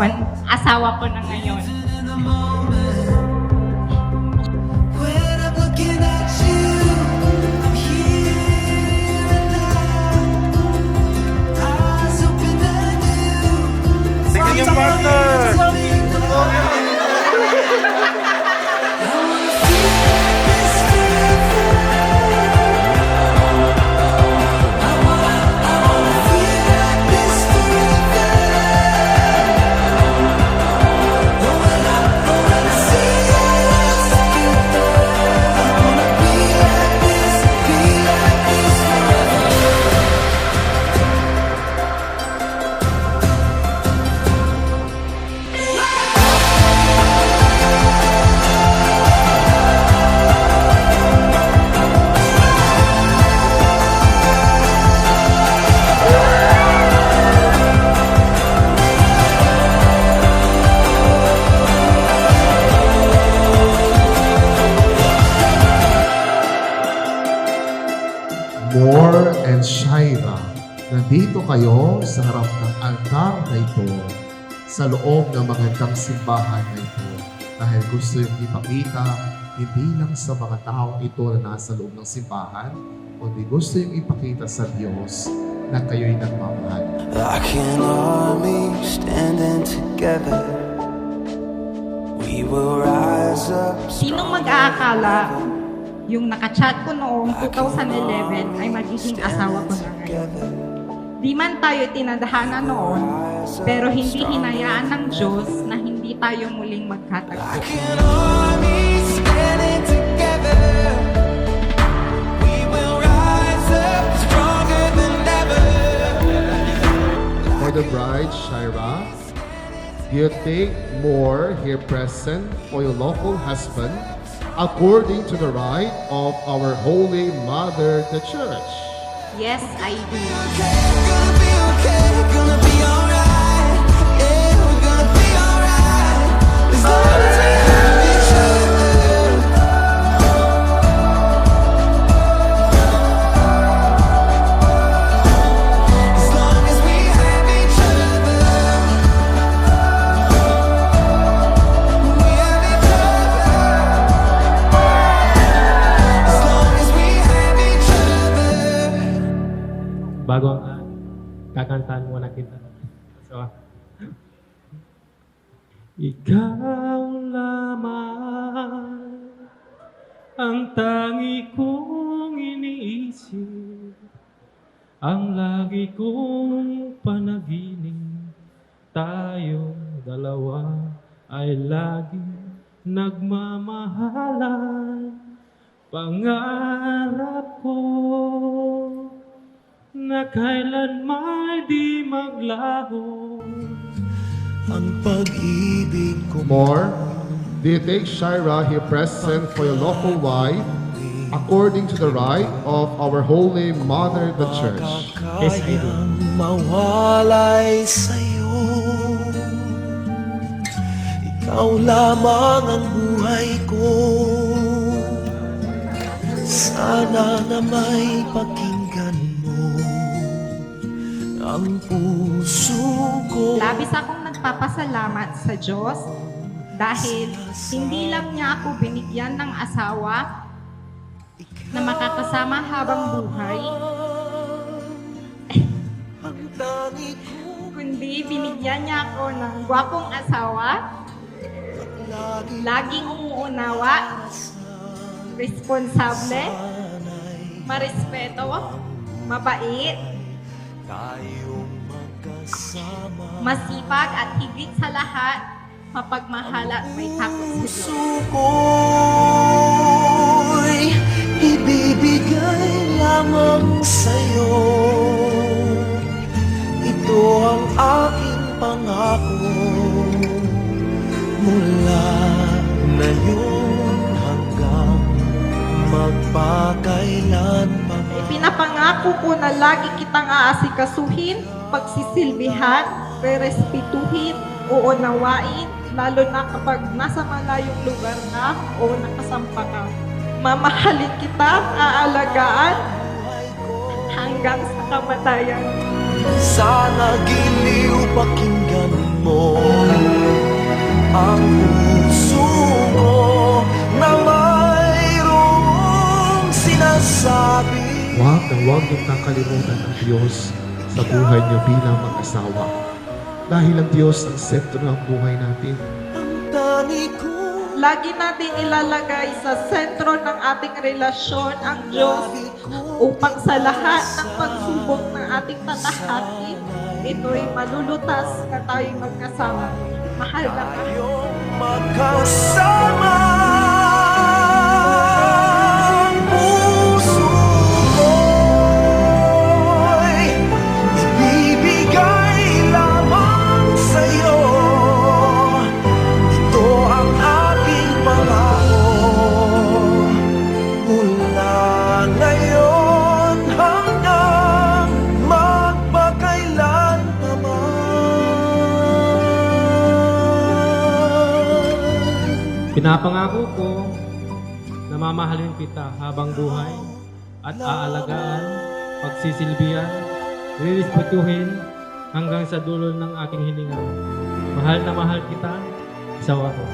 ngayon, asawa ko na ngayon. When I'm looking at you, I'm here and now. Eyes open anew. Tingnan yung partner! More and Shaira, nandito kayo sa harap ng altar na ito, sa loob ng magandang simbahan na ito, dahil gusto yung ipakita, hindi lang sa mga taong ito na nasa loob ng simbahan, kundi gusto yung ipakita sa Diyos na kayo'y nagmamahal. Like an army standing together, we will rise up. Sinong mag-aakala yung nakachat ko noong 2011 ay magiging asawa ko na ngayon? Di man tayo tinadhana noon, pero hindi hinayaan ng Diyos na hindi tayo muling magkatagpo. Like an army standing together, we will rise up stronger than ever. For the bride, Shaira, you take more here present for your lawful husband according to the right of our Holy Mother, the Church. Yes, I do. Gonna be okay, gonna be alright. Yeah, we're gonna be alright. As long as we have each other. As long as we have each other. We have each other. As long as we have each other. Bago kakantahan muna kita. So, ikaw lamang ang tangi kong iniisip, ang lagi kong panaginip, tayong dalawa ay lagi nagmamahalan. Pangarap ko na kailanman di maglaho Ang pag-ibig ko More, do you take Shaira here present for your lawful wife according to the right of our Holy Mother, the Church? Yes, I do. mawalay sa'yo. Ikaw lamang ang buhay ko. Sana na may pakinggan mo ang puso ko. Labis akong nagpapasalamat sa Diyos dahil hindi lang niya ako binigyan ng asawa na makakasama habang buhay, Ang tangi ko kundi binigyan niya ako ng gwapong asawa, lagi laging umuunawa, responsable, marespeto, mabait, tayong magkasama. masipag at higit sa lahat, mapagmahal at may takot sa Diyos. Puso ko'y ibibigay lamang sa'yo. Ito ang aking pangako mula ngayon hanggang magpakailanman. Pinapangako ko na lagi kitang aasikasuhin, pagsisilbihan, rerespetuhin, uunawain, lalo na kapag nasa malayong lugar ka o nakasampa ka. Mamahalin kita, aalagaan, hanggang sa kamatayan. Sana giliw pakinggan mo ang puso mo na mayroong sinasabi. Huwag na huwag niyong kakalimutan ang Diyos sa buhay niyo bilang mag-asawa. Dahil ang Diyos ang sentro ng buhay natin. Ang tani ko Lagi natin ilalagay sa sentro ng ating relasyon ang Diyos upang sa lahat ng pagsubok ng ating tatahakin, ito'y malulutas na tayo'y magkasama. Mahal na mahal. tayong magkasama. Ang puso ko'y ibibigay lamang sa'yo. Ito ang aking pangako mula ngayon hanggang magpakailan naman. Pinapangako ko na mamahalin kita habang buhay at aalagaan, pagsisilbihan, rirespetuhin hanggang sa dulo ng aking hininga. Mahal na mahal kita, asawa ko.